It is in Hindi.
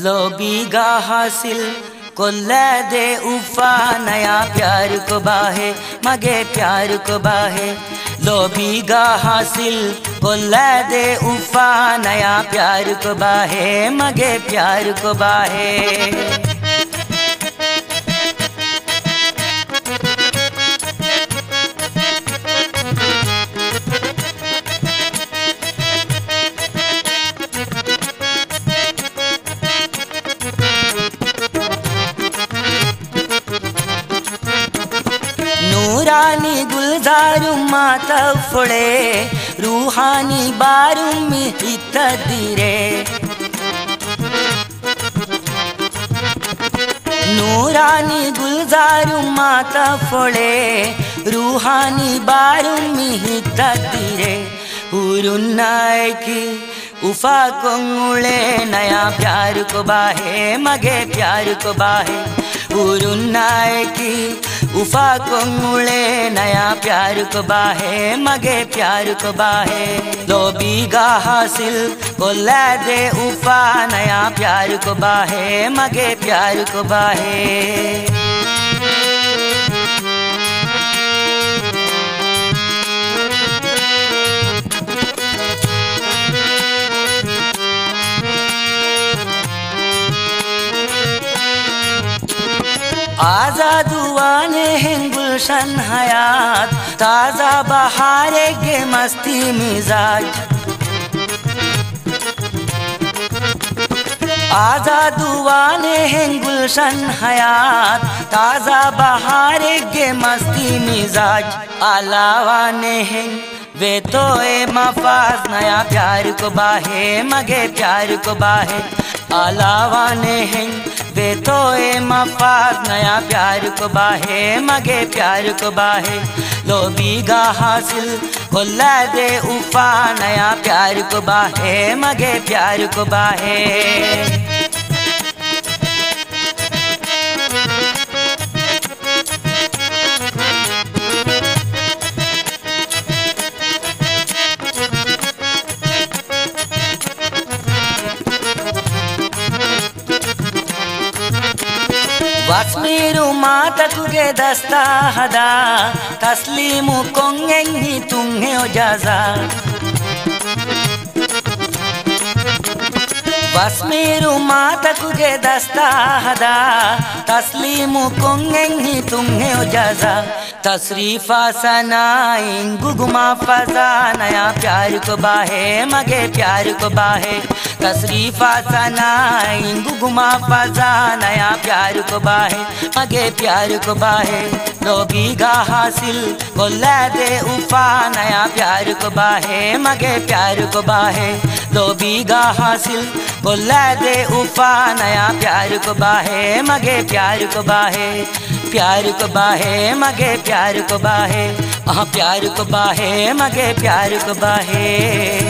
लोबीगा हासिल कोल्ला दे उफा नया प्यार को बाहे मगे प्यार को बाहे। लोबीगा हासिल कोल्ला दे उफा नया प्यार को बाहे मगे प्यार को बाहे। नूरानी गुलजारू माता फुड़े रूहानी बारू में हितदीरे। नूरानी गुलजारू माता फुड़े रूहानी बारू में हितदीरे। उरुन्नाय की उफा कोंगुले नया प्यार को बाहे मगे प्यार को बाहे। उरुन्नाय की उफा कोंगुले नया प्यार को बाहे मगे प्यार को बाहे। लोबीगा हासिल कोल्ला दे उफा नया प्यार को बाहे मगे प्यार को बाहे। आजादुआने हैं गुलशन हयात ताज़ा बहारे के मस्ती मिजाज। आजादुआने हैं गुलशन हयात ताज़ा बहारे के मस्ती मिजाज। अलावाने हैं वे तो ए मफाज नया प्यार को बाहे मगे प्यार को बाहे। अलावाने हैं वे तो ए मफाज नया प्यार को बाहे मगे प्यार को बाहे। लोबीगा हासिल कोल्ला दे उफा नया प्यार को बाहे मगे प्यार को बाहे। वस्मीरु मातकुगे दस्ता हदा तस्लीमु कोंगेंगी तुम्हे ओजाजा। वस्मीरु मातकुगे दस्ता हदा तस्लीमु कोंगेंगी तुम्हे ओजाजा। तशरीफा सनाइन गुगुमा फजा नया प्यार को बाहे मगे प्यार को बाहे। तशरीफा सनाइन गुगुमा फजा नया प्यार को बाहे मगे प्यार को बाहे। लोबीगा हासिल कोल्ला दे उफा नया प्यार को बाहे मगे प्यार को बाहे। लोबीगा हासिल कोल्ला दे उफा नया प्यार को बाहे मगे प्यार को बाहे। प्यार को बाहे मगे प्यार को बाहे। प्यार को बाहे मगे प्यार को बाहे।